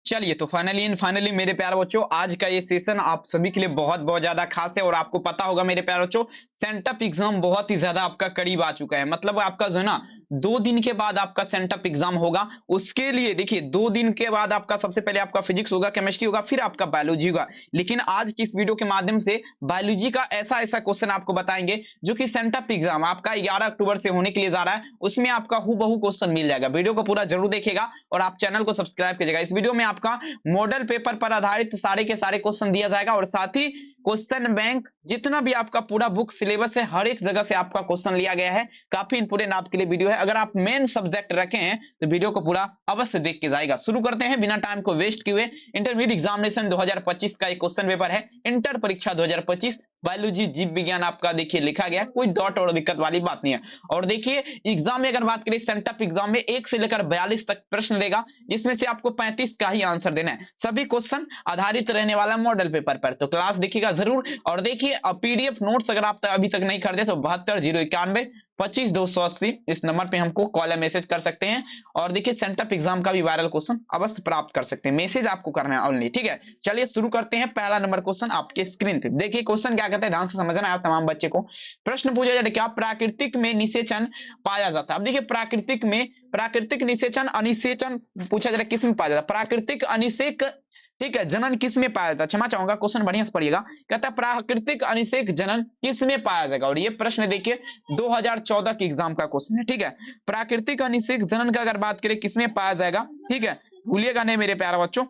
चलिए तो finally and finally मेरे प्यारे बच्चों, आज का ये सेशन आप सभी के लिए बहुत बहुत ज्यादा खास है। और आपको पता होगा मेरे प्यारे बच्चों, सेंटअप एग्जाम बहुत ही ज्यादा आपका करीब आ चुका है। मतलब आपका जो है ना, 2 दिन के बाद आपका सेंटअप एग्जाम होगा। उसके लिए देखिए, 2 दिन के बाद आपका सबसे पहले आपका फिजिक्स होगा, केमिस्ट्री होगा, फिर आपका बायोलॉजी होगा। लेकिन आज की इस वीडियो के माध्यम से बायोलॉजी का ऐसा ऐसा क्वेश्चन आपको बताएंगे जो कि सेंटअप एग्जाम आपका 11 अक्टूबर से होने के लिए जा रहा है, उसमें आपका हूबहू क्वेश्चन मिल जाएगा। वीडियो को पूरा जरूर देखिएगा और आप चैनल को सब्सक्राइब कीजिएगा। इस वीडियो में आपका मॉडल पेपर पर आधारित सारे के सारे क्वेश्चन दिया जाएगा और साथ ही क्वेश्चन बैंक जितना भी आपका पूरा बुक सिलेबस है, हर एक जगह से आपका क्वेश्चन लिया गया है। काफी इंपोर्टेंट आपके लिए वीडियो है। अगर आप मेन सब्जेक्ट रखे हैं तो वीडियो को पूरा अवश्य देख के जाएगा। शुरू करते हैं बिना टाइम को वेस्ट किए हुए। इंटरमीडिएट एग्जामिनेशन 2025 का एक क्वेश्चन पेपर है, इंटर परीक्षा 2025 बायोलॉजी जीव विज्ञान आपका देखिए लिखा गया, कोई डॉट और दिक्कत वाली बात नहीं है। और देखिए एग्जाम में अगर बात करें, सेंटअप एग्जाम में 1 से लेकर 42 तक प्रश्न लेगा, जिसमें से आपको 35 का ही आंसर देना है। सभी क्वेश्चन आधारित रहने वाला मॉडल पेपर पर, तो क्लास देखिएगा जरूर। और देखिए पीडीएफ नोट्स अगर आप अभी तक नहीं खरीदे तो 72 091 25 280 इस नंबर पे हमको कॉल या मैसेज कर सकते हैं। और देखिए सेंटअप एग्जाम का भी वायरल क्वेश्चन अवश्य प्राप्त कर सकते हैं, मैसेज आपको करना है ओनली, ठीक है। चलिए शुरू करते हैं। पहला नंबर क्वेश्चन आपके स्क्रीन पे देखिए। क्वेश्चन क्या कहता है, ध्यान से समझना है तमाम बच्चे को। प्रश्न पूछा जाए क्या प्राकृतिक में निषेचन पाया जाता है। अब देखिए प्राकृतिक निषेचन अनिषेचन पूछा जाए किस में पाया जाता है। प्राकृतिक अनिषेक, ठीक है, जनन किस में पाया जाता है। क्षमा चाहूंगा, क्वेश्चन बढ़िया से पढ़िएगा। कहता है प्राकृतिक अनिषेक जनन किस में पाया जाएगा। और ये प्रश्न देखिए 2014 के एग्जाम का क्वेश्चन है, ठीक है। प्राकृतिक अनिषेक जनन का अगर बात करें किस में पाया जाएगा, ठीक है, भूलिएगा नहीं मेरे प्यारे बच्चों,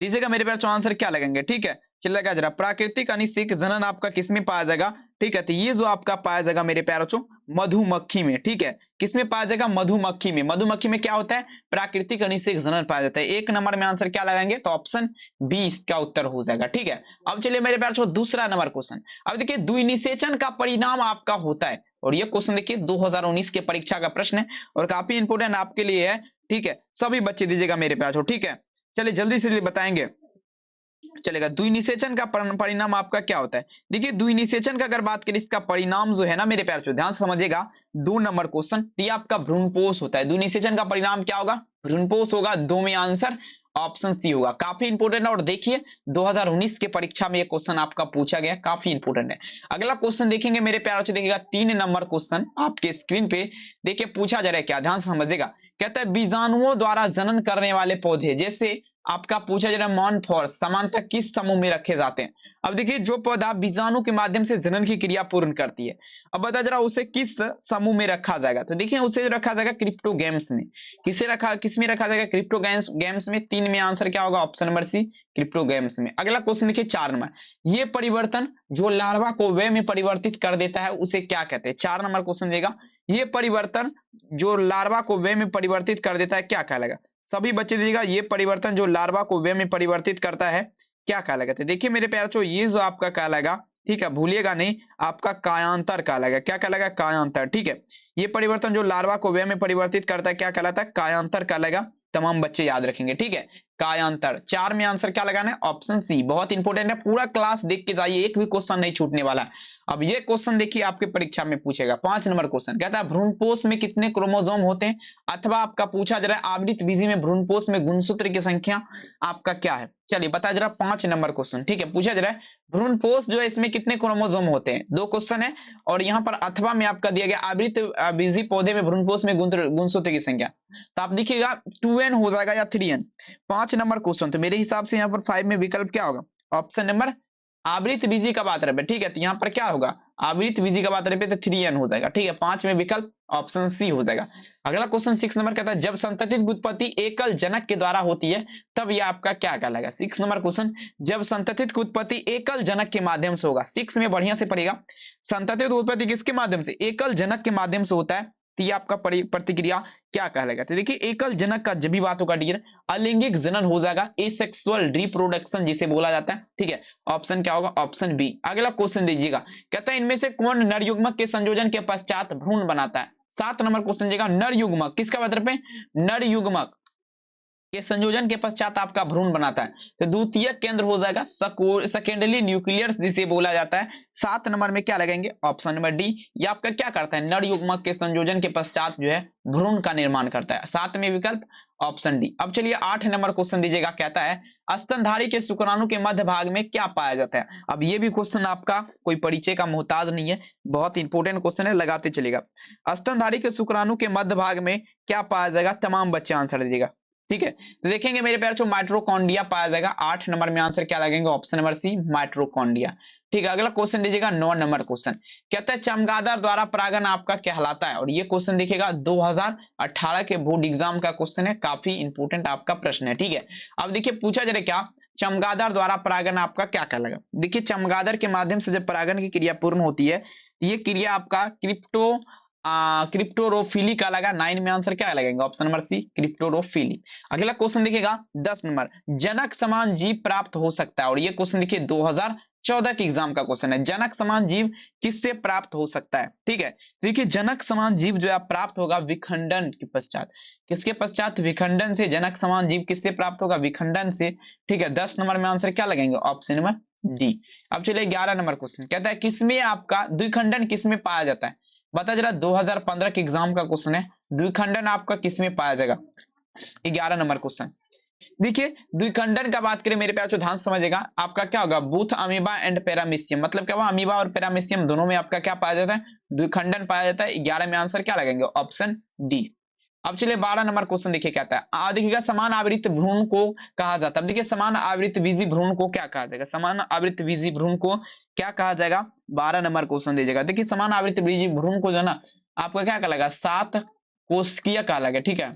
दीजिएगा मेरे प्यारे, आंसर क्या लगेंगे, ठीक है। चलेगा जरा, प्राकृतिक अनिषेक जनन आपका किस में पाया जाएगा, ठीक है। तो ये जो आपका पाया जाएगा मेरे प्यारे बच्चों, मधुमक्खी में, ठीक है। किस में पाया जाएगा, मधुमक्खी में। मधुमक्खी में क्या होता है, प्राकृतिक अनिषेक जनन पाया जाता है। 1 नंबर में आंसर क्या लगाएंगे, तो ऑप्शन बी इसका उत्तर हो जाएगा, ठीक है। अब चलिए मेरे प्यारे बच्चों दूसरा नंबर क्वेश्चन। अब देखिए द्विनिषेचन का परिणाम आपका होता है, और ये क्वेश्चन देखिए 2019 के परीक्षा का प्रश्न है और काफी इंपोर्टेंट आपके लिए है, ठीक है। सभी बच्चे दीजिएगा मेरे प्यारे बच्चों, ठीक है। चलिए जल्दी से बताएंगे, चलेगा। द्विनिषेचन का परिणाम आपका क्या होता है। देखिए द्विनिषेचन का अगर बात करें, इसका परिणाम जो है ना मेरे प्यारे, ध्यान से समझिएगा। 2 नंबर क्वेश्चन, ये आपका भ्रूणपोष होता है। द्विनिषेचन का परिणाम क्या होगा, भ्रूणपोष होगा। 2 में आंसर ऑप्शन सी होगा। काफी इंपोर्टेंट है और देखिए 2019 के परीक्षा में ये क्वेश्चन आपका पूछा गया, काफी इंपोर्टेंट है। अगला क्वेश्चन देखेंगे मेरे प्यारे बच्चों, देखिएगा 3 नंबर क्वेश्चन आपके स्क्रीन पे देखिए पूछा जा रहा है क्या, ध्यान से समझिएगा। कहता है बीजाणुओं द्वारा जनन करने वाले पौधे, जैसे आपका पूछा जा रहा है मॉनफॉर्स, सामान्यतः किस समूह में रखे जाते हैं। अब देखिए जो पौधा बीजाणु के माध्यम से जनन की क्रिया पूर्ण करती है, अब बता जरा उसे किस समूह में रखा जाएगा। तो देखिए उसे रखा जाएगा क्रिप्टोगैम्स में। किस में रखा जाएगा, क्रिप्टोगैम्स गैम्स में। 3 में आंसर क्या होगा, ऑप्शन नंबर सी क्रिप्टोगैम्स में। अगला क्वेश्चन देखिए 4 नंबर, ये परिवर्तन जो लार्वा को वे में परिवर्तित कर देता है उसे क्या कहते हैं। 4 नंबर क्वेश्चन देगा, ये परिवर्तन जो लार्वा को वे में परिवर्तित कर देता है क्या कहलाएगा। सभी बच्चे दीजिएगा, ये परिवर्तन जो लार्वा को वे में परिवर्तित करता है क्या कहलाएगा। तो देखिए मेरे प्यारे बच्चों, ये जो आपका कहलाएगा, ठीक है, भूलिएगा नहीं, आपका कायांतर कहलाएगा। क्या कहलाएगा, कायांतर, ठीक है। ये परिवर्तन जो लार्वा को वे में परिवर्तित करता है क्या कहलाता है, कायांतर कहलाएगा। तमाम बच्चे याद रखेंगे, ठीक है, कायांतर। 4 में आंसर क्या लगाना है, ऑप्शन सी। बहुत इंपॉर्टेंट है, पूरा क्लास देख के जाइए, एक भी क्वेश्चन नहीं छूटने वाला है। अब ये क्वेश्चन देखिए आपके परीक्षा में पूछेगा। 5 नंबर क्वेश्चन कहता है भ्रूणपोष में कितने क्रोमोसोम होते हैं, अथवा आपका पूछा जा रहा है आवृत बीजी में भ्रूणपोष में गुणसूत्र की संख्या आपका क्या है। चलिए बता जरा 5 नंबर क्वेश्चन, ठीक है, पूछा जा रहा है भ्रूणपोष जो है इसमें कितने क्रोमोसोम होते हैं। 2 क्वेश्चन है और यहाँ पर अथवा में आपका दिया गया आवृत बीजी पौधे में भ्रूणपोष में गुणसूत्र की संख्या, तो आप देखिएगा 2n हो जाएगा या 3n। 5 नंबर क्वेश्चन, तो मेरे हिसाब से यहाँ पर 5 में विकल्प क्या होगा, ऑप्शन नंबर आवृत बीजी का बात रहे, ठीक है। तो यहाँ पर क्या होगा, आवृत बीजी का बात रहे तो 3n हो जाएगा, ठीक है। 5 में विकल्प ऑप्शन सी हो जाएगा। अगला क्वेश्चन 6 नंबर कहता है जब संतति उत्पत्ति एकल जनक के द्वारा होती है तब यह आपका क्या कहलाएगा। 6 नंबर क्वेश्चन, जब संतति उत्पत्ति एकल जनक के माध्यम से होगा। 6 में बढ़िया से पढ़ेगा, संतति उत्पत्ति किसके माध्यम से, एकल जनक के माध्यम से होता है, तो ये आपका प्रतिक्रिया क्या कहलाएगा। तो देखिए एकल जनक का जब भी बात होगा डियर, अलिंगिक जनन हो जाएगा, एसेक्सुअल रिप्रोडक्शन जिसे बोला जाता है, ठीक है। ऑप्शन क्या होगा, ऑप्शन बी। अगला क्वेश्चन दीजिएगा, कहता है इनमें से कौन नर युग्मक के संयोजन के पश्चात भ्रूण बनाता है। 7 नंबर क्वेश्चन दीजिएगा, नर युग्मक किसका मतलब है, नर युग्मक के संयोजन के पश्चात आपका भ्रूण बनाता है, तो द्वितीय केंद्र हो जाएगा सेकेंडरी न्यूक्लियस जिसे बोला जाता है। 7 नंबर में क्या लगाएंगे, ऑप्शन नंबर डी। ये आपका क्या करता है, नर युग्मक के संयोजन के पश्चात जो है भ्रूण का निर्माण करता है। 7वें विकल्प ऑप्शन डी। अब चलिए 8 नंबर क्वेश्चन दीजिएगा, कहता है स्तनधारी के शुक्राणु के मध्य भाग में क्या पाया जाता है। अब ये भी क्वेश्चन आपका कोई परिचय का मोहताज नहीं है, बहुत इंपॉर्टेंट क्वेश्चन है, लगाते चलेगा। स्तनधारी के शुक्राणु के मध्य भाग में क्या पाया जाएगा, तमाम बच्चे आंसर दीजिएगा, ठीक है। तो देखेंगे मेरे प्यारे, जो माइट्रोकॉन्ड्रिया पाया जाएगा। 8 नंबर में आंसर क्या लगेंगे, ऑप्शन नंबर सी माइट्रोकॉन्ड्रिया, ठीक है। अगला क्वेश्चन दीजिएगा 9 नंबर क्वेश्चन, कहता है चमगादड़ द्वारा परागण आपका कहलाता है। और ये क्वेश्चन देखिएगा 2018 के बोर्ड एग्जाम का क्वेश्चन है, काफी इंपोर्टेंट आपका प्रश्न है, ठीक है। अब देखिए पूछा जा रहा है क्या, चमगादड़ द्वारा परागण आपका क्या कहलाएगा। देखिए चमगादड़ के माध्यम से जब परागण की क्रिया पूर्ण होती है, ये क्रिया आपका क्रिप्टोरोफिली का लगा। 9 में आंसर क्या लगेगा, ऑप्शन नंबर सी क्रिप्टोरोफिली। अगला क्वेश्चन देखिएगा 10 नंबर, जनक समान जीव प्राप्त हो सकता है। और ये क्वेश्चन देखिए 2014 के एग्जाम का क्वेश्चन है, जनक समान जीव किससे प्राप्त हो सकता है, ठीक है। देखिए जनक समान जीव जो है प्राप्त होगा विखंडन के पश्चात। किसके पश्चात, विखंडन से। जनक समान जीव किससे प्राप्त होगा, विखंडन से, ठीक है। 10 नंबर में आंसर क्या लगेंगे, ऑप्शन नंबर डी। अब चलिए 11 नंबर क्वेश्चन, कहता है किसमें आपका द्विखंडन किसमें पाया जाता है। बता जरा, 2015 के एग्जाम का क्वेश्चन है, द्विखंडन आपका किसमें पाया जाएगा। 11 नंबर क्वेश्चन देखिए, द्विखंडन का बात करें मेरे प्यार, जो ध्यान समझेगा, आपका क्या होगा, बूथ अमीबा एंड पैरामीशियम। मतलब क्या हुआ, अमीबा और पैरामीशियम दोनों में आपका क्या पाया जाता है, द्विखंडन पाया जाता है। 11 में आंसर क्या लगेंगे, ऑप्शन डी। अब चलिए 12 नंबर क्वेश्चन देखिए, कहता है देखिएगा समान आवृत्त भ्रूण को कहा जाता है। देखिए समान आवृत्त बीजी भ्रूण को क्या कहा जाएगा, समान आवृत्त बीजी भ्रूण को क्या कहा जाएगा। 12 नंबर क्वेश्चन दीजिएगा। देखिए समान आवृत्त बीजी भ्रूण को जो है ना आपका क्या कहलाएगा, 7 कोशिकीय कहलाएगा, ठीक है।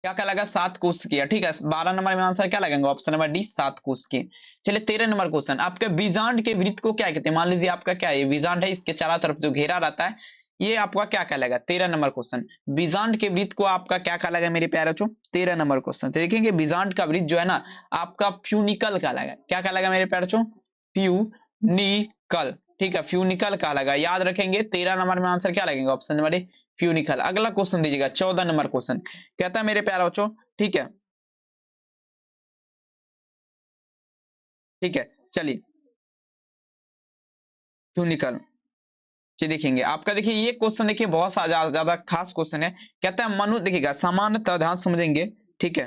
क्या कहलाएगा, 7 कोशिकीय, ठीक है। 12 नंबर में आंसर क्या लगेगा, ऑप्शन नंबर डी 7 कोशिकीय। चलिए 13 नंबर क्वेश्चन, आपके बीजांड के वृत्त को क्या कहते हैं। मान लीजिए आपका क्या है, बीजांड है, इसके चारों तरफ जो घेरा रहता है, ये आपका क्या कहलाएगा। 13 नंबर क्वेश्चन, बीजांड के वृत्त को आपका क्या कहलाएगा मेरे प्यारे बच्चों। 13 नंबर क्वेश्चन, तो देखेंगे बीजांड का वृत्त जो है ना आपका फ्यूनिकल कहलाएगा। क्या कहलाएगा मेरे प्यारे बच्चों, फ्यूनिकल, ठीक है, फ्यूनिकल कहलाएगा, याद रखेंगे। 13 नंबर में आंसर क्या लगेगा, ऑप्शन नंबर डी फ्यूनिकल। अगला क्वेश्चन दीजिएगा 14 नंबर क्वेश्चन, कहता है मेरे प्यारे बच्चों, ठीक है, ठीक है। चलिए फ्यूनिकल देखेंगे आपका, देखिए ये क्वेश्चन देखिए बहुत ज्यादा खास क्वेश्चन है। कहता है मनु, देखिएगा सामान्यतः, ध्यान समझेंगे, ठीक है,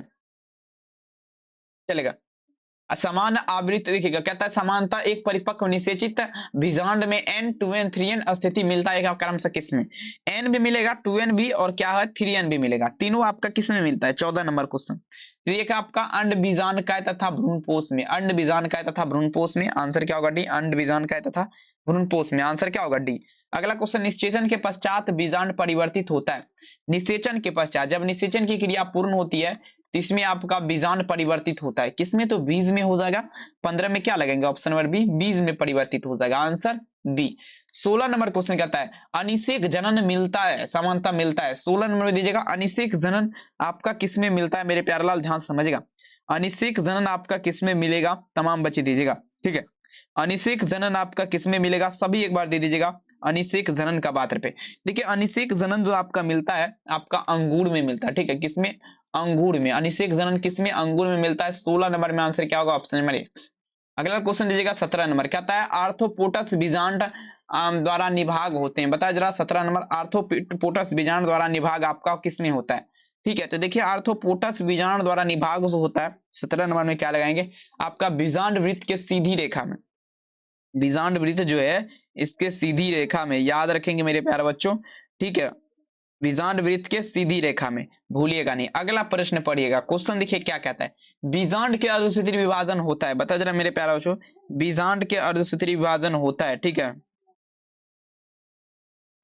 चलेगा। समान आवृत्त देखिएगा, कहता है समानता एक परिपक्व निषेचित बीजांड में n 2n 3n स्थिति मिलता है क्रम से किसमें, n भी मिलेगा 2n भी और क्या है 3n भी मिलेगा, तीनों आपका किसमें मिलता है। 14 नंबर क्वेश्चन देखिए आपका अंड बीजांडकाय तथा भ्रूणपोष में, अंड बीजांडकाय तथा भ्रूणपोष में आंसर क्या होगा, डी। अंड बीजांडकाय तथा भ्रूणपोष में आंसर क्या होगा, डी। अगला क्वेश्चन, निषेचन के पश्चात बीजांड परिवर्तित होता है। निषेचन के पश्चात, जब निषेचन की क्रिया पूर्ण होती है तो इसमें आपका बीजांड परिवर्तित होता है, किसमें, तो बीज में हो जाएगा। 15 में क्या लगेंगे, ऑप्शन नंबर बी बीज में परिवर्तित हो जाएगा, आंसर बी। 16 नंबर क्वेश्चन कहता है अनिषेक जनन मिलता है, समानता मिलता है। 16 नंबर में दीजिएगा अनिषेक जनन आपका किसमें मिलता है मेरे प्यारे लाल, ध्यान समझेगा। अनिषेक जनन आपका किसमें मिलेगा, तमाम बच्चे दीजिएगा, ठीक है। अनिषेक जनन आपका किसमें मिलेगा, सभी एक बार दे दीजिएगा। अनिषेक जनन का बात पे देखिए, अनिषेक जनन जो आपका मिलता है आपका अंगूर में मिलता है, ठीक है, किसमें, अंगूर में। अनिषेक जनन किसमें, अंगूर में मिलता है। 16 नंबर में आंसर क्या होगा, ऑप्शन नंबर ए। अगला क्वेश्चन दीजिएगा 17 नंबर, कहता है आर्थ्रोपोडस बीजांड द्वारा निभाग होते हैं। बताया जरा 17 नंबर, आर्थ्रोपोडस बीजांड द्वारा निभाग आपका किसमें होता है, ठीक है। तो देखिए आर्थ्रोपोडस बीजांड द्वारा निभाग जो होता है 17 नंबर में क्या लगाएंगे, आपका बीजांड वृत्त के सीधी रेखा में। बीजांड वृत्त जो है इसके सीधी रेखा में, याद रखेंगे मेरे प्यारे बच्चों, ठीक है, बीजांड वृत्त के सीधी रेखा में, भूलिएगा नहीं। अगला प्रश्न पढ़िएगा, क्वेश्चन देखिए क्या कहता है, बीजांड के अर्धसूत्री विभाजन होता है। बता जरा मेरे प्यारे बच्चों, बीजांड के अर्धसूत्री विभाजन होता है, ठीक है।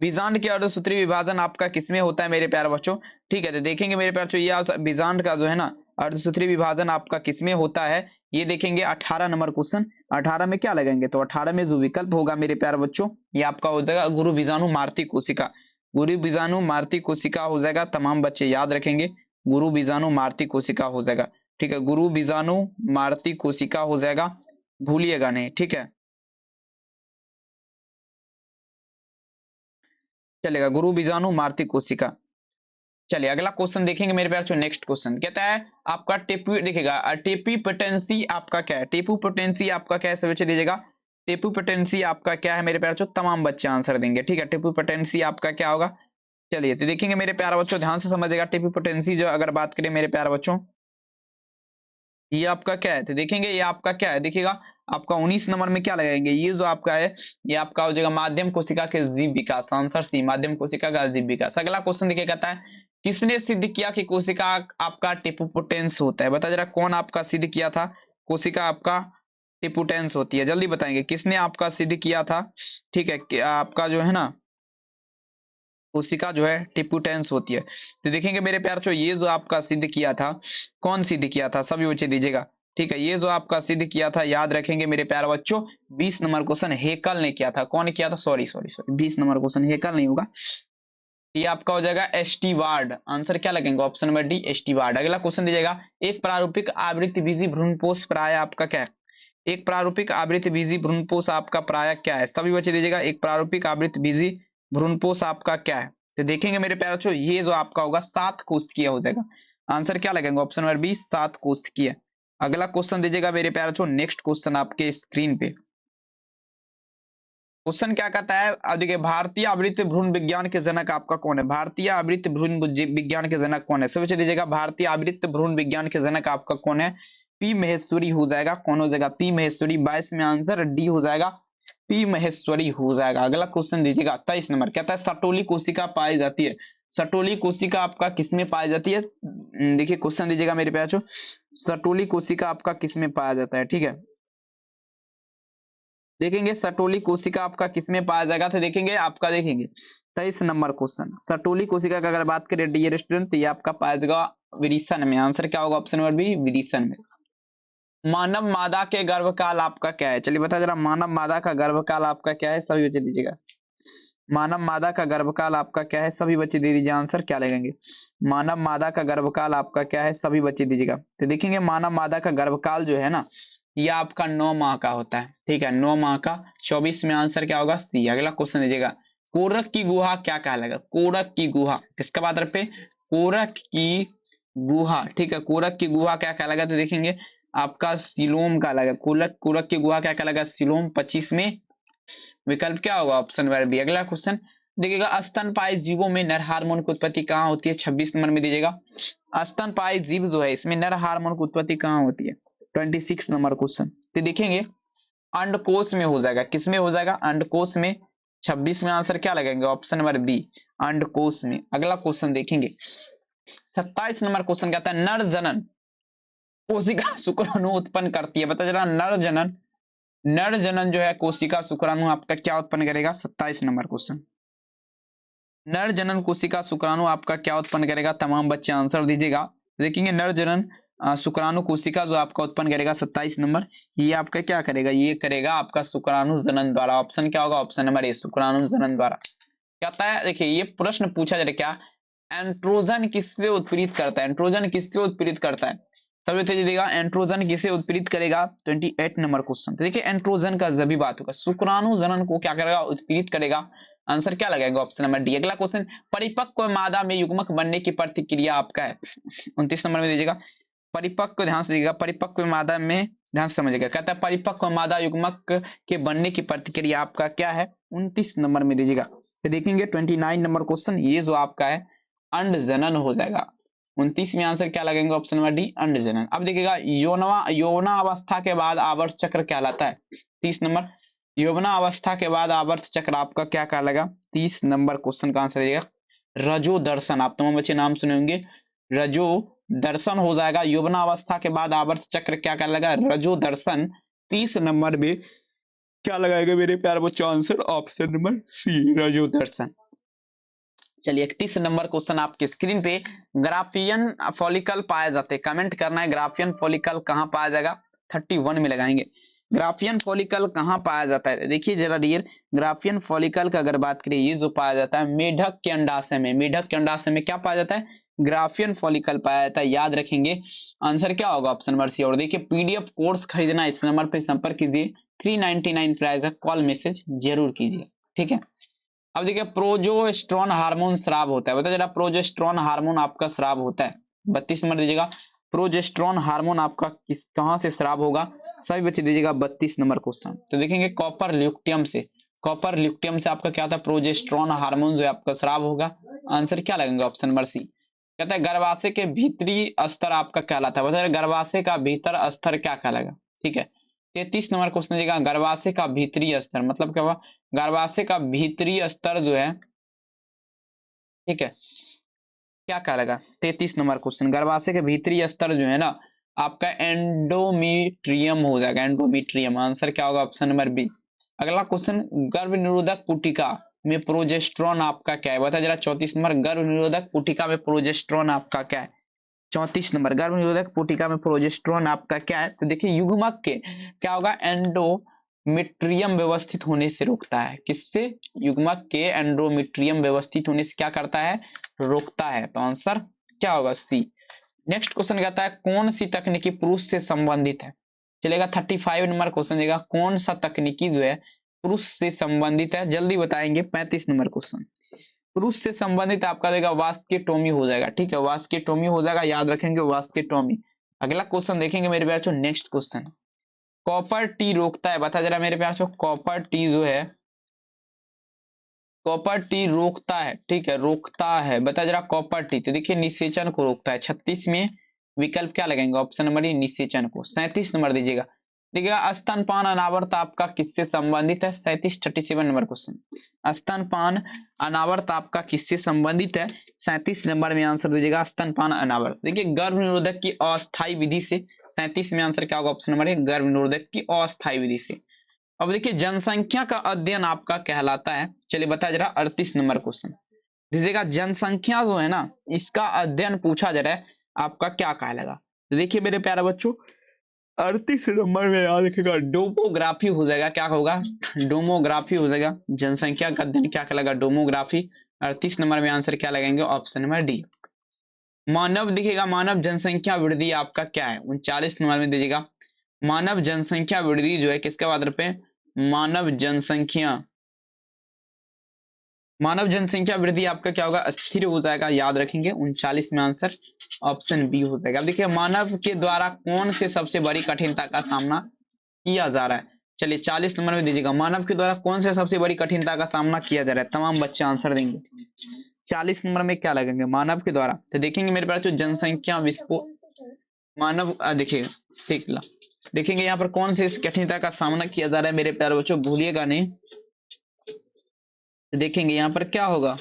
बीजांड के अर्धसूत्री विभाजन आपका किसमें होता है मेरे प्यारे बच्चों, ठीक है। तो देखेंगे मेरे प्यारे बच्चों, ये बीजांड का जो है ना अर्धसूत्री विभाजन आपका किसमें होता है, ये देखेंगे 18 नंबर क्वेश्चन। 18 में क्या लगेंगे, तो 18 में जो विकल्प होगा मेरे प्यारे बच्चों, ये आपका हो जाएगा गुरु बीजाणु मार्ती कोशिका। गुरु बीजाणु मार्ती कोशिका हो जाएगा, तमाम बच्चे याद रखेंगे, गुरु बीजाणु मार्ती कोशिका हो जाएगा, ठीक है। गुरु बीजाणु मार्ती कोशिका हो जाएगा, भूलिएगा नहीं, ठीक है, चलेगा, गुरु बीजाणु मार्ती कोशिका। चलिए अगला क्वेश्चन देखेंगे मेरे प्यार। नेक्स्ट क्वेश्चन कहता है आपका टेपू देखिएगा टेपी पोटेंसी आपका क्या है, टेपू पोटेंसी आपका क्या है सभी बच्चे दीजिएगा। टेपू पोटेंसी आपका क्या है मेरे प्यार बच्चों, तमाम बच्चे आंसर देंगे, ठीक है। टेपू पोटेंसी आपका क्या होगा, चलिए तो देखेंगे मेरे प्यारे बच्चों, ध्यान से समझिएगा। टेपू पोटेंसी जो अगर बात करें मेरे प्यारे बच्चों, ये आपका क्या है तो देखेंगे ये आपका क्या है, देखिएगा आपका 19 नंबर में क्या लगाएंगे, ये जो आपका है ये आपका हो जाएगा माध्यम कोशिका के जीव विकास, आंसर सी माध्यम कोशिका का जीव विकास। अगला क्वेश्चन देखिए कहता है किसने सिद्ध किया कि कोशिका आपका टेपुपोटेंस होता है, बता जरा कौन आपका सिद्ध किया था कोशिका आपका टेपुटेंस होती है, जल्दी बताएंगे किसने आपका सिद्ध किया था, ठीक है कि आपका जो है ना कोशिका जो है टिपुटेंस होती है। तो देखेंगे मेरे प्यार चो ये जो आपका सिद्ध किया था, कौन सिद्ध किया था सभी बच्चे दीजिएगा, ठीक है। ये जो आपका सिद्ध किया था याद रखेंगे मेरे प्यार बच्चों, 20 नंबर क्वेश्चन हेकल ने किया था, कौन किया था, sorry sorry sorry 20 number question Haeckel नहीं होगा, ये आपका हो जाएगा एस्टीवार्ड, आंसर क्या लगेगा ऑप्शन नंबर डी एस्टीवार्ड। अगला क्वेश्चन दीजिएगा एक प्रारूपिक आवृत्ति बीजी भ्रूणपोष प्राय आपका क्या है, एक प्रारूपिक आवृत्ति बीजी भ्रूणपोष आपका प्राय क्या है, सभी बच्चे दीजिएगा एक प्रारूपिक आवृत्ति बीजी भ्रूणपोष आपका क्या है। तो देखेंगे मेरे प्यारे बच्चों ये जो आपका होगा 7 कोशिकीय हो जाएगा, आंसर क्या लगेगा ऑप्शन नंबर बी 7 कोशिकीय। अगला क्वेश्चन दीजिएगा मेरे प्यारे बच्चों, नेक्स्ट क्वेश्चन आपके स्क्रीन पे क्वेश्चन क्या कहता है, अब देखिए भारतीय आवृत्ति भ्रूण विज्ञान के जनक आपका कौन है, भारतीय आवृत्ति भ्रूण विज्ञान के जनक कौन है, सब बच्चे दीजिएगा भारतीय आवृत्ति भ्रूण विज्ञान के जनक आपका कौन है, पी महेश्वरी हो जाएगा, कौन हो जाएगा पी महेश्वरी, 22 में आंसर डी हो जाएगा पी महेश्वरी हो जाएगा। अगला क्वेश्चन दीजिएगा 23 नंबर कहता है सटोली कोशिका पाई जाती है, सटोली कोशिका आपका किसमें पाई जाती है, देखिए क्वेश्चन दीजिएगा मेरे प्यारे बच्चों, सटोली कोशिका आपका किसमें पाया जाता है, ठीक है। देखेंगे सटोली कोशिका आपका किसमें पाया जाएगा, तो देखेंगे आपका देखेंगे 23 नंबर क्वेश्चन, सटोली कोशिका का अगर बात करें डियर स्टूडेंट तो ये आपका पाया जाएगा विरिसन में, आंसर क्या होगा ऑप्शन नंबर बी विरिसन में। मानव मादा के गर्भकाल आपका क्या है, चलिए बता जरा मानव मादा का गर्भकाल आपका क्या है, सभी बच्चे दीजिएगा मानव मादा का गर्भकाल आपका क्या है, सभी बच्चे दे दीजिए आंसर क्या लगेंगे, मानव मादा का गर्भकाल आपका क्या है सभी बच्चे दीजिएगा। तो देखेंगे मानव मादा का गर्भकाल जो है ना ये आपका 9 माह का होता है, ठीक है 9 माह का, 24 में आंसर क्या होगा सी। अगला क्वेश्चन दीजिएगा कोरक की गुहा क्या कहलाएगा, कोरक की गुहा किसका बात पे, कोरक की गुहा, ठीक है कोरक की गुहा क्या कहलाएगा, तो देखेंगे आपका सिलोम का लगेगा, कोरक कोरक की गुहा क्या कहलाएगा सिलोम, 25 में विकल्प क्या होगा ऑप्शन नंबर बी। अगला क्वेश्चन देखिएगा स्तनपायी जीवों में नर हार्मोन की उत्पत्ति कहाँ होती है, 26 नंबर में दीजिएगा स्तनपायी जीव जो है इसमें नर हार्मोन की उत्पत्ति कहाँ होती है, 26 नंबर क्वेश्चन। तो देखेंगे अंडकोश में हो जाएगा, किसमें हो जाएगा अंडकोश में, 26 में आंसर क्या लगेगा ऑप्शन नंबर बी अंडकोश में। अगला क्वेश्चन देखेंगे 27 नंबर क्वेश्चन कहता है नर जनन कोशिका शुक्राणु उत्पन्न करती है, बता जरा नर जनन जो है कोशिका शुक्राणु आपका क्या उत्पन्न करेगा, 27 नंबर क्वेश्चन नर जनन कोशिका शुक्राणु आपका क्या उत्पन्न करेगा, तमाम बच्चे आंसर दीजिएगा। देखेंगे नर जनन शुक्राणु कोशिका जो आपका उत्पन्न करेगा 27 नंबर, ये आपका क्या करेगा, ये करेगा आपका शुक्राणु जनन द्वारा, ऑप्शन क्या होगा ऑप्शन नंबर ए शुक्राणु जनन द्वारा। कहता है देखिए ये प्रश्न पूछा जाए क्या एंड्रोजन किससे उत्प्रेरित करता है, एंड्रोजन किससे उत्प्रेरित करता है, सबसे तेज देगा एंड्रोजन किसे उत्प्रेरित करेगा, 28 नंबर क्वेश्चन। तो देखिए एंड्रोजन का जब भी बात होगा शुक्राणु जनन को क्या करेगा उत्प्रेरित करेगा, आंसर क्या लगेगा ऑप्शन नंबर डी। अगला क्वेश्चन परिपक्व मादा में युग्मक बनने की प्रतिक्रिया आपका है, 29 नंबर में दीजिएगा परिपक्व, ध्यान से दीजिएगा परिपक्व मादा में ध्यान से समझिएगा, कहता है परिपक्व मादा युग्मक के बनने की प्रतिक्रिया आपका क्या है, 29 नंबर में दीजिएगा। तो देखेंगे 29 नंबर क्वेश्चन ये जो आपका है अंड जनन हो जाएगा, 29 में आंसर क्या लगेगा ऑप्शन नंबर डी अंड जनन। अब देखिएगा यौना अवस्था के बाद आवर्त चक्र कहलाता है, 30 नंबर यौवना अवस्था के बाद आवर्त चक्र आपका क्या कहलाएगा, 30 नंबर क्वेश्चन का आंसर देगा रजो दर्शन, आप तमाम बच्चे नाम सुने होंगे रजो दर्शन हो जाएगा, यौवना अवस्था के बाद आवर्त चक्र क्या कहलाएगा रजो दर्शन, 30 नंबर में क्या लगाएगा मेरे प्यारे बच्चों आंसर ऑप्शन नंबर सी रजो दर्शन। चलिए 31 नंबर क्वेश्चन आपके स्क्रीन पे ग्राफियन फॉलिकल पाया जाते हैं, कमेंट करना है ग्राफियन फॉलिकल कहाँ पाया जाएगा, 31 में लगाएंगे ग्राफियन फॉलिकल कहाँ पाया जाता है, देखिए जरा डियर ग्राफियन फॉलिकल का अगर बात करें ये जो पाया जाता है मेढक के अंडाशय में, मेढक के अंडाशय में क्या पाया जाता है ग्राफियन फॉलिकल पाया जाता है, याद रखेंगे आंसर क्या होगा ऑप्शन नंबर सी। और देखिए पीडीएफ कोर्स खरीदना इस नंबर पे संपर्क कीजिए, 399 प्राइस है, कॉल मैसेज जरूर कीजिए, ठीक है। अब देखिए प्रोजेस्टेरोन हार्मोन स्राव होता है, बता जरा प्रोजेस्टेरोन हार्मोन आपका स्राव होता है। 32 नंबर दीजिएगा, प्रोजेस्टेरोन हार्मोन आपका किस कहां से स्राव होगा, सभी बच्चे दीजिएगा 32 नंबर क्वेश्चन। तो देखेंगे कॉपर ल्यूटियम से, कॉपर ल्यूटियम से आपका क्या होता है, प्रोजेस्टेरोन हार्मोन जो है आपका स्राव होगा। आंसर क्या लगेगा, ऑप्शन नंबर सी। कहता है गर्भाशय के भीतरी स्तर आपका कहलाता है, बता गर्भाशय का भीतर स्तर क्या कहलाएगा, ठीक है। 33 नंबर क्वेश्चन दीजिएगा, गर्भाशय का भीतरी स्तर मतलब क्या हुआ, गर्भाशय का भीतरी स्तर जो है, ठीक है, क्या कहलाएगा। 33 नंबर क्वेश्चन, गर्भाशय के भीतरी स्तर जो है ना आपका एंडोमीट्रियम हो जाएगा, एंडोमीट्रियम। आंसर क्या होगा, ऑप्शन नंबर बी। अगला क्वेश्चन, गर्भ निरोधक पुटिका में प्रोजेस्टेरोन आपका क्या है, बता जरा 34 नंबर, गर्भ निरोधक पुटिका में प्रोजेस्टेरोन आपका क्या है। 34 नंबर, गर्भ निरोधक पुटिका में प्रोजेस्टेरोन आपका क्या है, तो देखिए युग्मक के क्या होगा, एंडोमेट्रियम व्यवस्थित होने से रोकता है, किससे, युग्मक के एंडोमेट्रियम व्यवस्थित होने से क्या करता है, रोकता है। तो आंसर क्या होगा, सी। नेक्स्ट क्वेश्चन कहता है कौन सी तकनीकी पुरुष से संबंधित है, चलेगा 35 नंबर क्वेश्चन देगा, कौन सा तकनीकी जो है पुरुष से संबंधित है, जल्दी बताएंगे। 35 नंबर क्वेश्चन, पुरुष से संबंधित आपका देगा वास्केटोमी हो जाएगा, ठीक है, वास्केटोमी हो जाएगा, याद रखेंगे वास्केटोमी। अगला क्वेश्चन देखेंगे मेरे प्यारे, नेक्स्ट क्वेश्चन, कॉपर टी रोकता है, बता जरा मेरे प्यारे, कॉपर टी जो है, कॉपर टी रोकता है, ठीक है, रोकता है, बता जरा कॉपर टी, तो देखिए निषेचन को रोकता है। 36 में विकल्प क्या लगेंगे, ऑप्शन नंबर ए निषेचन को। 37 नंबर दीजिएगा, देखिएगा स्तनपान अनावर्त आपका किससे संबंधित है, 37 नंबर क्वेश्चन, स्तनपान अनावर्त आपका किससे संबंधित है, 37 नंबर में आंसर दीजिएगा स्तनपान अनावर्त। देखिए गर्भ निरोधक की अस्थायी विधि से, 37 में आंसर क्या होगा, ऑप्शन नंबर ए गर्भ निरोधक की अस्थायी विधि से। अब देखिए जनसंख्या का अध्ययन आपका कहलाता है, चलिए बता जरा 38 नंबर क्वेश्चन दीजिएगा, जनसंख्या जो है ना इसका अध्ययन पूछा जा रहा है आपका क्या कहलाएगा। तो देखिए मेरे प्यारे बच्चों 38 नंबर में याद रखिएगा डोमोग्राफी हो जाएगा, क्या होगा, डोमोग्राफी हो जाएगा, जनसंख्या का अध्ययन क्या कहलाएगा, डोमोग्राफी। 38 नंबर में आंसर क्या लगेंगे, ऑप्शन नंबर डी। मानव दिखेगा, मानव जनसंख्या वृद्धि आपका क्या है, 39 नंबर में दीजिएगा, मानव जनसंख्या वृद्धि जो है किसके आधार पे, मानव जनसंख्या, मानव जनसंख्या वृद्धि आपका क्या होगा, स्थिर हो जाएगा, याद रखेंगे। 39 में आंसर ऑप्शन बी हो जाएगा। अब देखिए मानव के द्वारा कौन से सबसे बड़ी कठिनता का सामना किया जा रहा है, चलिए 40 नंबर में दीजिएगा, मानव के द्वारा कौन से सबसे बड़ी कठिनता का सामना किया जा रहा है, तमाम बच्चे आंसर देंगे। 40 नंबर में क्या लगेंगे, मानव के द्वारा, तो देखेंगे मेरे पास जो जनसंख्या विस्फोट, मानव देखिए ठीक ला देखेंगे यहाँ पर कौन से इस कठिनता का सामना किया जा रहा है मेरे प्यारे बच्चों, भूलिएगा नहीं। तो देखेंगे यहाँ पर क्या होगा,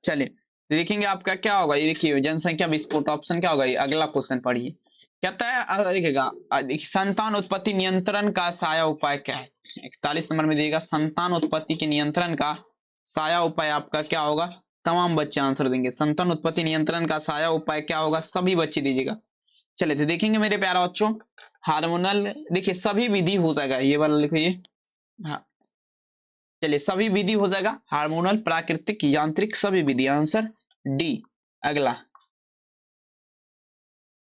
चलिए देखेंगे आपका क्या होगा, ये देखिए जनसंख्या विस्फोट, ऑप्शन क्या होगा, ये अगला क्वेश्चन पढ़िए। कहता है देखिएगा संतान उत्पत्ति नियंत्रण का साया उपाय क्या है, 41 नंबर में दिएगा, संतान उत्पत्ति के नियंत्रण का साया उपाय आपका क्या होगा, तमाम बच्चे आंसर देंगे। संतान उत्पत्ति नियंत्रण का साया उपाय क्या होगा, सभी बच्चे दीजिएगा। चलिए तो देखेंगे मेरे प्यारे बच्चों, हार्मोनल, देखिए सभी विधि हो जाएगा, ये वाला लिखिए, हाँ चलिए सभी विधि हो जाएगा, हार्मोनल प्राकृतिक यांत्रिक सभी विधि, आंसर डी। अगला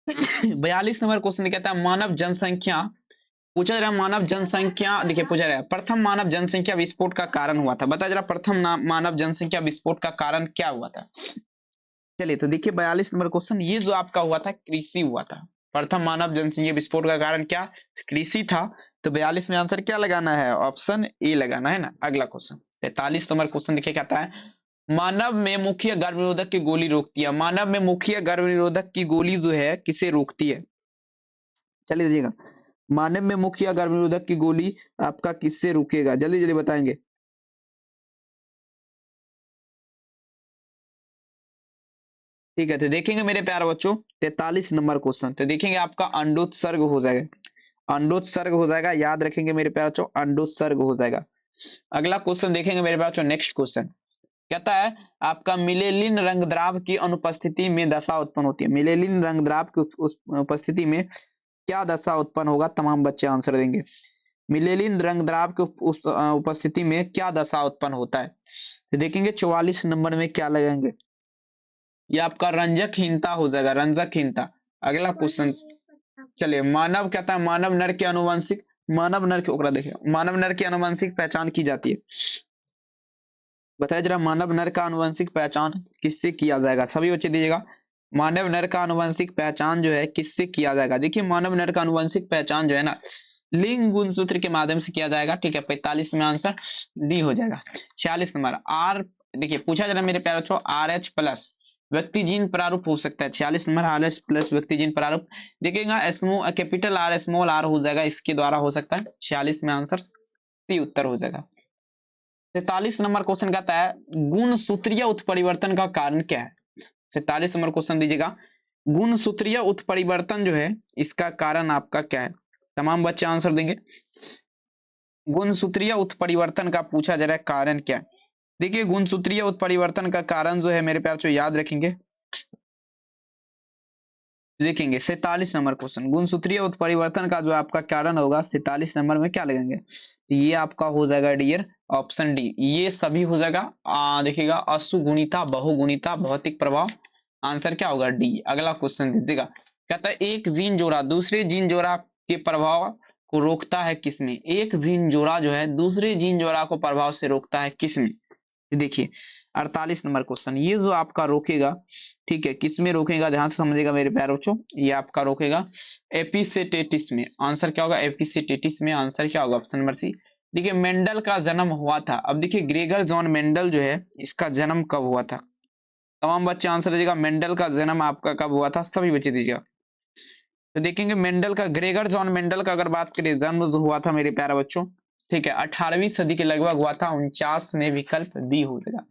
42 नंबर क्वेश्चन कहता है मानव जनसंख्या, पूछा जा रहा है मानव जनसंख्या, देखिए पूछा रहा है प्रथम मानव जनसंख्या विस्फोट का कारण हुआ था, बता जरा प्रथम मानव जनसंख्या विस्फोट का कारण क्या हुआ था। चलिए तो देखिए 42 नंबर क्वेश्चन, ये जो आपका हुआ था कृषि हुआ था, प्रथम मानव जनसंख्या विस्फोट का कारण क्या, कृषि था। तो 42 में आंसर क्या लगाना है, ऑप्शन ए लगाना है ना। अगला क्वेश्चन 43 नंबर क्वेश्चन देखिए कहता है मानव में मुख्य गर्भनिरोधक की गोली रोकती है, मानव में मुख्य गर्भनिरोधक की गोली जो है किसे रोकती है, चलिए देखिएगा मानव में मुख्य गर्भनिरोधक की गोली आपका किससे रुकेगा, जल्दी जल्दी बताएंगे। ठीक है तो देखेंगे मेरे प्यारे बच्चों 43 नंबर क्वेश्चन, तो देखेंगे आपका अंडोत्सर्ग हो जाएगा, अंडोत्सर्ग हो जाएगा, याद रखेंगे मेरे प्यारे बच्चों, अंडोत्सर्ग हो जाएगा। अगला क्वेश्चन देखेंगे मेरे प्यारे बच्चों, नेक्स्ट क्वेश्चन कहता है आपका मिलेलिन रंगद्राव की अनुपस्थिति में दशा उत्पन्न होती है, मिलेलिन रंगद्राव की उपस्थिति में क्या दशा उत्पन्न होगा, तमाम बच्चे आंसर देंगे। मिलेलिन रंगद्राव की उपस्थिति में क्या दशा उत्पन्न होता है, तो देखेंगे 44 नंबर में क्या लगेंगे, ये आपका रंजकहीनता हो जाएगा, रंजकहीनता। अगला क्वेश्चन चलिए मानव कहता है मानव नर के आनुवंशिक, मानव नर के ओकरा देखिए मानव नर की आनुवंशिक पहचान की जाती है। बताइए जरा मानव नर का आनुवंशिक पहचान किससे किया जाएगा, सभी बच्चे दीजिएगा। मानव नर का आनुवंशिक पहचान जो है किससे किया जाएगा, देखिए मानव नर का आनुवंशिक पहचान जो है ना लिंग गुणसूत्र के माध्यम से किया जाएगा। ठीक है 45 में आंसर डी हो जाएगा। 46 नंबर आर, देखिए पूछा जरा मेरे प्यारे बच्चों आर एच प्लस व्यक्ति जीन प्रारूप हो सकता है। 46 नंबर आर एच प्लस व्यक्ति जीन प्रारूप देखिएगा कैपिटल आर स्मॉल आर हो जाएगा, इसके द्वारा हो सकता है। 46 में आंसर सी उत्तर हो जाएगा। 43 नंबर क्वेश्चन कहता है गुणसूत्रीय उत्परिवर्तन का कारण क्या है। 47 नंबर क्वेश्चन दीजिएगा गुणसूत्रीय उत्परिवर्तन जो है इसका कारण आपका क्या है, तमाम बच्चे आंसर देंगे। गुणसूत्रीय उत्परिवर्तन का पूछा जा रहा है कारण क्या है। देखिए गुणसूत्रीय उत्परिवर्तन का कारण जो है मेरे प्यार जो याद रखेंगे, देखेंगे 47 नंबर क्वेश्चन गुणसूत्रीय उत्परिवर्तन का जो आपका कारण होगा 47 नंबर में क्या लगेंगे, ये आपका हो जाएगा डियर ऑप्शन डी, ये सभी हो जाएगा। देखिएगा असुगुणिता बहुगुणिता भौतिक प्रभाव, आंसर क्या होगा डी। अगला क्वेश्चन दीजिएगा कहता है एक जीन जोड़ा दूसरे जीन जोड़ा के प्रभाव को रोकता है किसमें, एक जीन जोड़ा जो है दूसरे जीन जोड़ा को प्रभाव से रोकता है किसमें। देखिए 48 नंबर क्वेश्चन ये जो आपका रोकेगा, ठीक है किसमें रोकेगा, ध्यान से समझिएगा मेरे प्यारे बच्चों, ये आपका रोकेगा एपिसेटेटिस में। आंसर क्या होगा एपिसेटेटिस में, आंसर क्या होगा ऑप्शन नंबर सी। देखिए मेंडल का जन्म हुआ था, अब देखिए ग्रेगर जॉन मेंडल जो है इसका जन्म कब हुआ था, तमाम बच्चे आंसर दीजिएगा। मेंडल का जन्म आपका कब हुआ था, सभी बच्चे दीजिएगा। तो देखेंगे मेंडल का ग्रेगर जॉन मेंडल का अगर बात करें जन्म जो हुआ था मेरे प्यारे बच्चों, ठीक है 18वीं सदी के लगभग हुआ था, 49 में विकल्प बी हो जाएगा।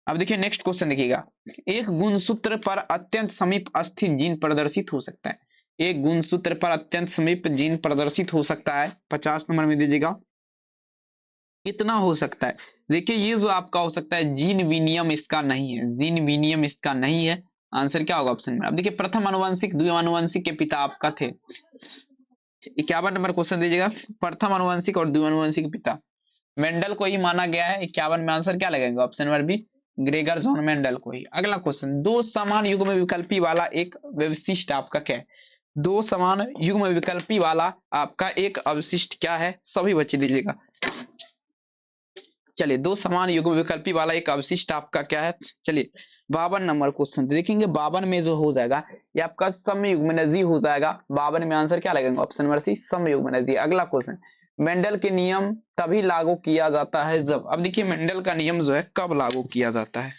अब देखिए नेक्स्ट क्वेश्चन देखिएगा एक गुणसूत्र पर अत्यंत समीप स्थित जीन प्रदर्शित हो सकता है, एक गुणसूत्र पर अत्यंत समीप जीन प्रदर्शित हो सकता है, 50 नंबर में दीजिएगा कितना हो सकता है। देखिए ये जो आपका हो सकता है जीन विनियम इसका नहीं है, जीन विनियम इसका नहीं है, आंसर क्या होगा ऑप्शन में। अब देखिए प्रथम आनुवंशिक द्वितीय आनुवंशिक के पिता आपका थे। 51 नंबर क्वेश्चन दीजिएगा प्रथम आनुवंशिक और द्वितीय आनुवंशिक पिता मेंडल को ही माना गया है। 51 में आंसर क्या लगेगा option number B Gregor John Mendel को ही। अगला क्वेश्चन दो समान युग्म विकल्पी वाला एक विशिष्ट आपका क्या है, दो समान युग्म विकल्पी वाला आपका एक अवशिष्ट क्या है, सभी बच्चे दीजिएगा। चलिए दो समान युग्म विकल्पी वाला एक अवशिष्ट आपका क्या है, चलिए 52 नंबर क्वेश्चन देखेंगे। 52 में जो हो जाएगा ये आपका समयुग्मनजी हो जाएगा। 52 में आंसर क्या लगेगा ऑप्शन नंबर सी समयुग्मनजी। अगला क्वेश्चन मेंडल के नियम तभी लागू किया जाता है जब, अब देखिए मेंडल का नियम जो है कब लागू किया जाता है,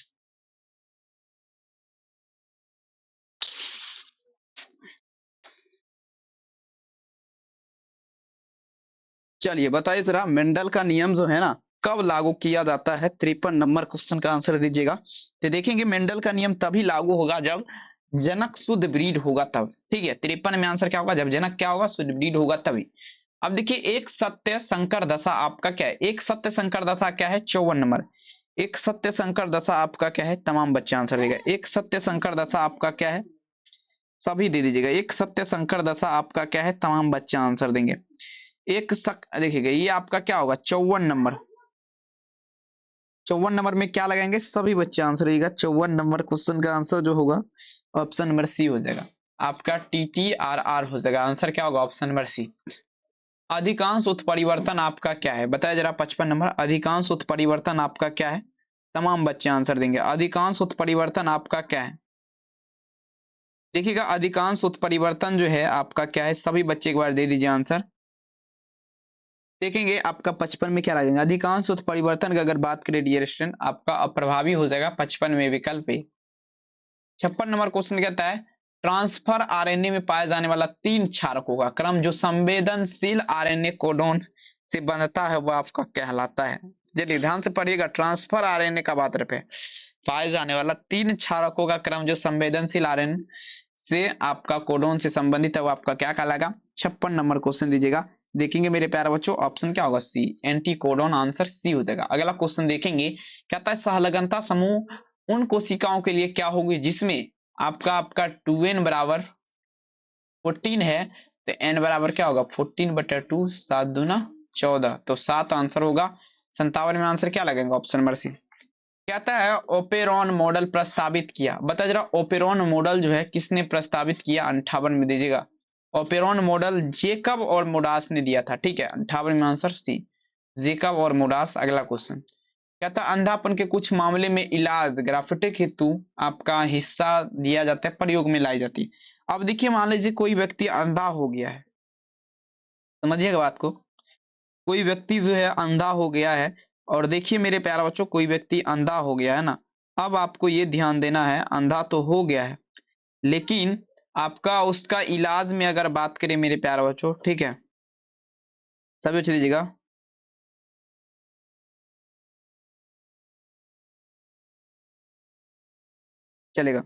चलिए बताइए जरा मेंडल का नियम जो है ना कब लागू किया जाता है। 53 नंबर क्वेश्चन का आंसर दीजिएगा। तो देखेंगे मेंडल का नियम तभी लागू होगा जब जनक शुद्ध ब्रीड होगा तब, ठीक है 53 में आंसर क्या होगा जब जनक क्या होगा शुद्ध ब्रीड होगा तभी। अब देखिए एक सत्य संकर दशा आपका क्या है, एक सत्य संकर दशा क्या है 54 नंबर, एक सत्य संकर दशा आपका क्या है, तमाम बच्चे आंसर देगा। एक सत्य संकर दशा आपका क्या है, सभी दे दीजिएगा। एक सत्य संकर दशा आपका क्या है, तमाम बच्चे आंसर देंगे। एक देखिएगा ये आपका क्या होगा 54 नंबर, 54 नंबर में क्या लगाएंगे, सभी बच्चे आंसर देगा। 54 नंबर क्वेश्चन का आंसर जो होगा ऑप्शन नंबर सी हो जाएगा, आपका TTRR हो जाएगा। आंसर क्या होगा ऑप्शन नंबर सी। अधिकांश उत्परिवर्तन आपका क्या है, बताया जरा 55 नंबर अधिकांश उत्परिवर्तन आपका क्या है, तमाम बच्चे आंसर देंगे। अधिकांश उत्परिवर्तन आपका क्या है, देखिएगा अधिकांश उत्परिवर्तन जो है आपका क्या है, सभी बच्चे एक बार दे दीजिए आंसर। देखेंगे आपका 55 में क्या लगेगा, अधिकांश उत्परिवर्तन की अगर बात करें डियर स्टूडेंट आपका अप्रभावी हो जाएगा 55 में विकल्प ए। 56 नंबर क्वेश्चन कहता है ट्रांसफर आरएनए में पाए जाने वाला 3 क्षारकों का क्रम जो संवेदनशील आरएनए कोडोन से बंधता है वह आपका कहलाता है। चलिए ध्यान से पढ़िएगा ट्रांसफर आरएनए का बात पे पाए जाने वाला 3 क्षारकों का क्रम जो संवेदनशील आरएनए से आपका कोडोन से संबंधित है वो आपका क्या कहलाएगा। 56 नंबर क्वेश्चन दीजिएगा, देखेंगे मेरे प्यारे बच्चों ऑप्शन क्या होगा सी एंटी कोडोन, आंसर सी हो जाएगा। अगला क्वेश्चन देखेंगे कहता है सहलगनता समूह उन कोशिकाओं के लिए क्या होगी जिसमें आपका 2n बराबर 14 है, तो n बराबर क्या होगा 14/2 7 दूना 14, तो 7 आंसर होगा। 57 में आंसर क्या लगेगा ऑप्शन नंबर सी। कहता है ओपेरॉन मॉडल प्रस्तावित किया, बता जरा ओपेरॉन मॉडल जो है किसने प्रस्तावित किया, 58 में दीजिएगा ओपेरॉन मॉडल जेकब और मोडास ने दिया था, ठीक है। 58 में आंसर सी, जेकब और मोडास। अगला क्वेश्चन कहता है अंधापन के कुछ मामले में इलाज ग्राफिटिक हेतु आपका हिस्सा दिया जाता है, प्रयोग में लाई जाती है। अब देखिए मान लीजिए कोई व्यक्ति अंधा हो गया है, समझिएगा बात को। कोई व्यक्ति जो है अंधा हो गया है, और देखिए मेरे प्यारे बच्चों कोई व्यक्ति अंधा हो गया है ना। अब आपको ये ध्यान देना है, अंधा तो हो गया है, लेकिन आपका उसका इलाज में अगर बात करें मेरे प्यारे बच्चों, ठीक है, सभी बच्चे दीजिएगा। चलेगा।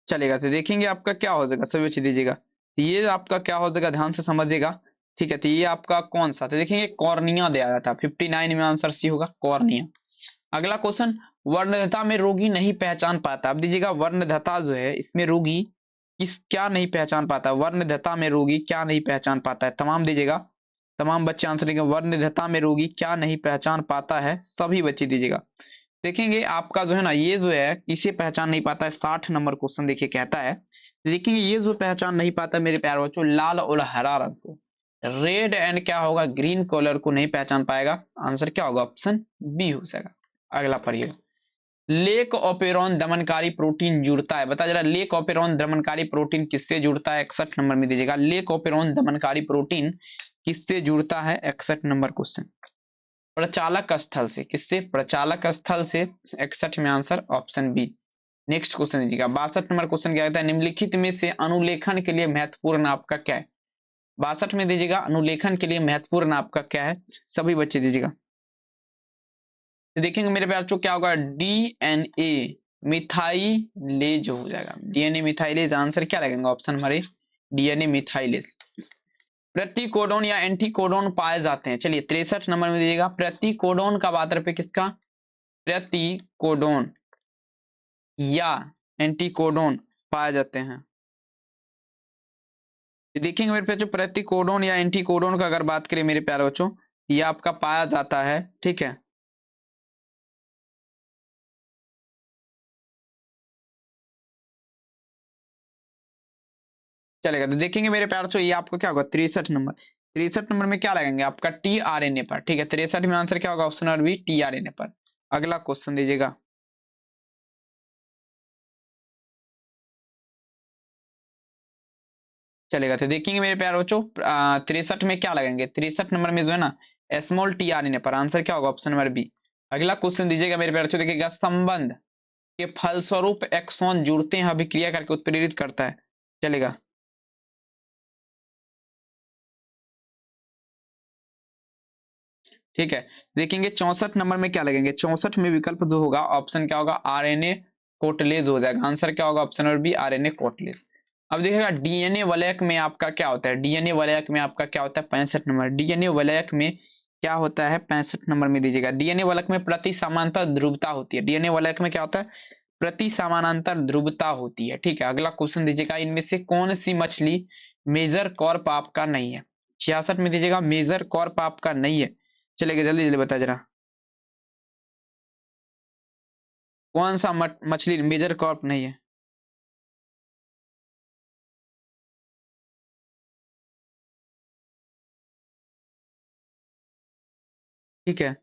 चलेगा तो देखेंगे आपका क्या हो जाएगा, सभी बच्चे दीजिएगा। ये आपका क्या हो जाएगा, ध्यान से समझिएगा, ठीक है। तो ये आपका कौन सा, तो देखेंगे कॉर्निया दिया जाता है। 59 में आंसर सी होगा, कॉर्निया। अगला क्वेश्चन, वर्णदता में रोगी नहीं पहचान पाता। अब दीजिएगा वर्णदता जो है इसमें रोगी किस क्या नहीं पहचान पाता, वर्णदता में रोगी क्या नहीं पहचान पाता है, तमाम दीजिएगा। तमाम बच्चे आंसर देंगे, वर्णदता में रोगी क्या नहीं पहचान पाता है, सभी बच्चे दीजिएगा। देखेंगे आपका जो है ना, ये जो है इसे पहचान नहीं पाता है। 60 नंबर क्वेश्चन देखिए कहता है, देखेंगे ये जो पहचान नहीं पाता मेरे प्यारे बच्चों, लाल और हरा रंग को, रेड एंड क्या होगा, ग्रीन कलर को नहीं पहचान पाएगा। आंसर क्या होगा, ऑप्शन बी हो जाएगा। अगला पढ़िए, लेक ऑपेरॉन दमनकारी प्रोटीन जुड़ता है, बता जरा लेक ऑपेरॉन दमनकारी प्रोटीन किससे जुड़ता है। 61 नंबर में दीजिएगा, लेक ऑपेरॉन दमनकारी प्रोटीन किससे जुड़ता है, 61 नंबर क्वेश्चन। प्रचालक स्थल से, किससे, प्रचालक स्थल से। 61 में answer option B. Next question दीजिएगा, 62 नंबर क्वेश्चन क्या कहता है, निम्नलिखित में से अनुलेखन के लिए महत्वपूर्ण आपका क्या है। 62 में दीजिएगा, अनुलेखन के लिए महत्वपूर्ण आपका क्या है, सभी बच्चे दीजिएगा। तो देखेंगे मेरे प्यार बच्चों क्या होगा, डीएनए मिथाइलेज हो जाएगा, डीएनए मिथाइलेज। आंसर क्या लगेगा, ऑप्शन हमारे डीएनए मिथाइलेज। प्रतिकोडोन या एंटीकोडोन पाए जाते हैं, चलिए 63 नंबर में दीजिएगा, प्रतिकोडोन का बात पे किसका, प्रतिकोडोन या एंटीकोडोन पाए जाते हैं। तो देखेंगे मेरे पे जो प्रतिकोडोन या एंटीकोडोन का अगर बात करें मेरे प्यारे बच्चों, ये आपका पाया जाता है, ठीक है। चलेगा तो देखेंगे मेरे प्यारे बच्चों, ये आपको क्या होगा, 63 नंबर। 63 नंबर में क्या लगेंगे आपका, टीआरएनए पर, ठीक है। 63 में आंसर क्या होगा, ऑप्शन नंबर बी, टीआरएनए पर। अगला क्वेश्चन दीजिएगा, चलेगा तो देखेंगे मेरे प्यारे बच्चों, 63 में क्या लगेंगे, 63 नंबर में जो है ना स्मॉल टीआरएनए पर। आंसर क्या होगा, ऑप्शन नंबर बी। अगला क्वेश्चन दीजिएगा मेरे प्यारे बच्चों, देखिएगा संबंध के फलस्वरूप एक्सॉन जुड़ते हैं, अभिक्रिया करके उत्प्रेरित करता है, चलेगा। ठीक है, देखेंगे 64 नंबर में क्या लगेंगे, 64 में विकल्प जो होगा ऑप्शन क्या होगा, आरएनए कोटलेज हो जाएगा। आंसर क्या होगा, ऑप्शन नंबर बी, आरएनए कोटलेज। अब देखिएगा डीएनए वलयक में आपका क्या होता है, डीएनए वलयक में आपका क्या होता है, 65 नंबर। डीएनए वलयक में क्या होता है, 65 नंबर में दीजिएगा। डीएनए वलयक में प्रति समानांतर ध्रुवता होती है, डीएनए वलयक में क्या होता है, प्रति समानांतर ध्रुवता होती है, ठीक है। अगला क्वेश्चन दीजिएगा, इनमें से कौन सी मछली मेजर कॉर्प आपका नहीं है। 66 में दीजिएगा, मेजर कॉर्प आपका नहीं है, चलेगा जल्दी जल्दी बता जरा, कौन सा मछली मेजर कॉर्प नहीं है। ठीक है,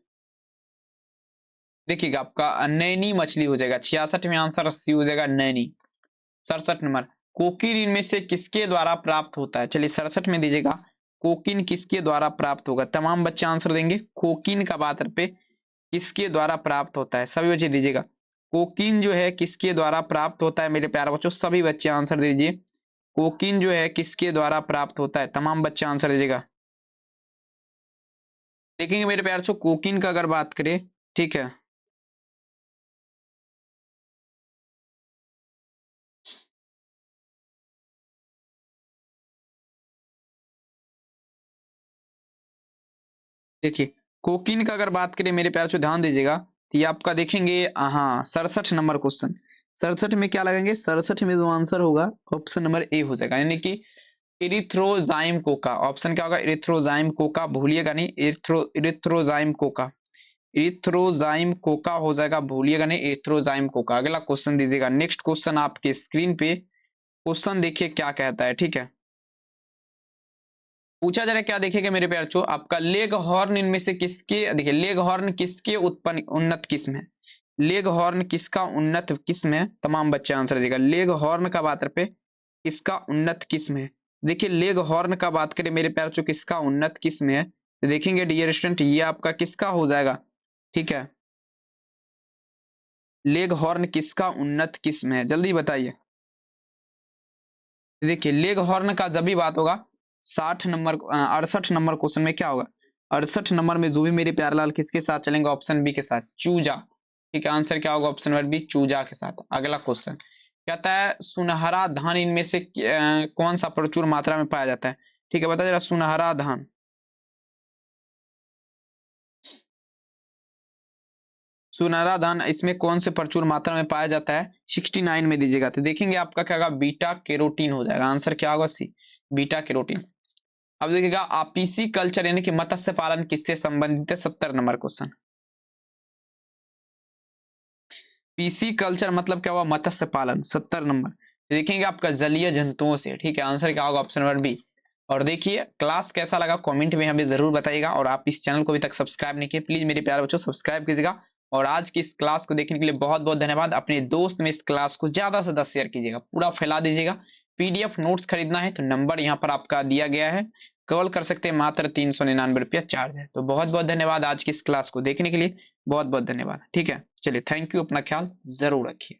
देखिएगा आपका नैनी मछली हो जाएगा। 66 में आंसर सी हो जाएगा, नैनी। 67 नंबर, कोकिन इनमें से किसके द्वारा प्राप्त होता है। चलिए 67 में दीजिएगा, कोकिन किसके द्वारा प्राप्त होगा, तमाम बच्चे आंसर देंगे। कोकिन का बात पे किसके द्वारा प्राप्त होता है, सभी बच्चे दीजिएगा। कोकिन जो है किसके द्वारा प्राप्त होता है मेरे प्यारे बच्चों, सभी बच्चे आंसर दीजिए। कोकिन जो है किसके द्वारा प्राप्त होता है, तमाम बच्चे आंसर दीजिएगा। देखेंगे मेरे प्यारे बच्चों, कोकिन का अगर बात करें, ठीक है, देखिए कोकिन का अगर बात करें मेरे प्यारे बच्चों, ध्यान दीजिएगा। तो ये आपका देखेंगे, हाँ 67 नंबर क्वेश्चन। 67 में क्या लगेंगे, 67 में जो आंसर होगा ऑप्शन नंबर ए हो जाएगा, यानी कि इरिथ्रोजाइम कोका, ऑप्शन क्या होगा? इरिथ्रोजाइम कोका, भूलिएगा नहीं, इरिथ्रोजाइम कोका, इरिथ्रोजाइम कोका हो जाएगा, भूलिएगा नहीं, इरिथ्रोजाइम कोका। अगला क्वेश्चन दीजिएगा। नेक्स्ट क्वेश्चन आपके स्क्रीन पे, क्वेश्चन देखिए क्या कहता है, ठीक है। पूछा जा रहा है क्या, देखिएगा मेरे प्यारे बच्चों, आपका लेग हॉर्न इनमें से किसके, देखिए लेग हॉर्न किसके उत्पन्न उन्नत किस्म है? लेग हॉर्न किसका उन्नत किस्म है? तमाम बच्चे आंसर देगा। लेग हॉर्न का बात पे किसका उन्नत किस्म है? देखिए लेग हॉर्न का बात करें मेरे प्यारे बच्चों, किसका उन्नत किस्म है, तो देखेंगे डियर स्टूडेंट, ये आपका किसका हो जाएगा, ठीक है। लेग हॉर्न किसका उन्नत किस्म है, जल्दी बताइए। देखिए लेग हॉर्न का जब भी बात होगा 60 नंबर 68 नंबर क्वेश्चन में क्या होगा, 68 नंबर में जो भी मेरे प्यारलाल किसके साथ चलेंगे, ऑप्शन बी के साथ, चूजा। ठीक है, आंसर क्या होगा? ऑप्शन नंबर बी, चूजा के साथ। अगला क्वेश्चन कहता है सुनहरा धान इनमें से कौन सा प्रचुर मात्रा में पाया जाता है? ठीक है, बता जरा, सुनहरा धान, सुनहरा धान इसमें कौन से प्रचुर मात्रा में पाया जाता है? 69 में दीजिएगा, तो देखेंगे आपका क्या होगा, बीटा कैरोटीन हो जाएगा। आंसर क्या होगा? सी, बीटा कैरोटीन। अब देखिएगा आपीसी कल्चर यानी कि मत्स्य पालन किससे संबंधित है? 70 नंबर क्वेश्चन। पीसी कल्चर मतलब क्या हुआ? मत्स्य पालन। 70 नंबर देखेंगे आपका जलीय जंतुओं से। ठीक है, आंसर क्या होगा? Option number B. और देखिए क्लास कैसा लगा कमेंट में हमें जरूर बताइएगा, और आप इस चैनल को अभी तक सब्सक्राइब नहीं किए, प्लीज मेरे प्यारे बच्चों सब्सक्राइब कीजिएगा। और आज की इस क्लास को देखने के लिए बहुत बहुत धन्यवाद। अपने दोस्त में इस क्लास को ज्यादा से ज्यादा शेयर कीजिएगा, पूरा फैला दीजिएगा। पीडीएफ नोट्स खरीदना है तो नंबर यहाँ पर आपका दिया गया है, कॉल कर सकते हैं, मात्र 399 रुपया चार्ज है। तो बहुत बहुत धन्यवाद आज की इस क्लास को देखने के लिए, बहुत बहुत धन्यवाद। ठीक है, चलिए, थैंक यू, अपना ख्याल जरूर रखिए।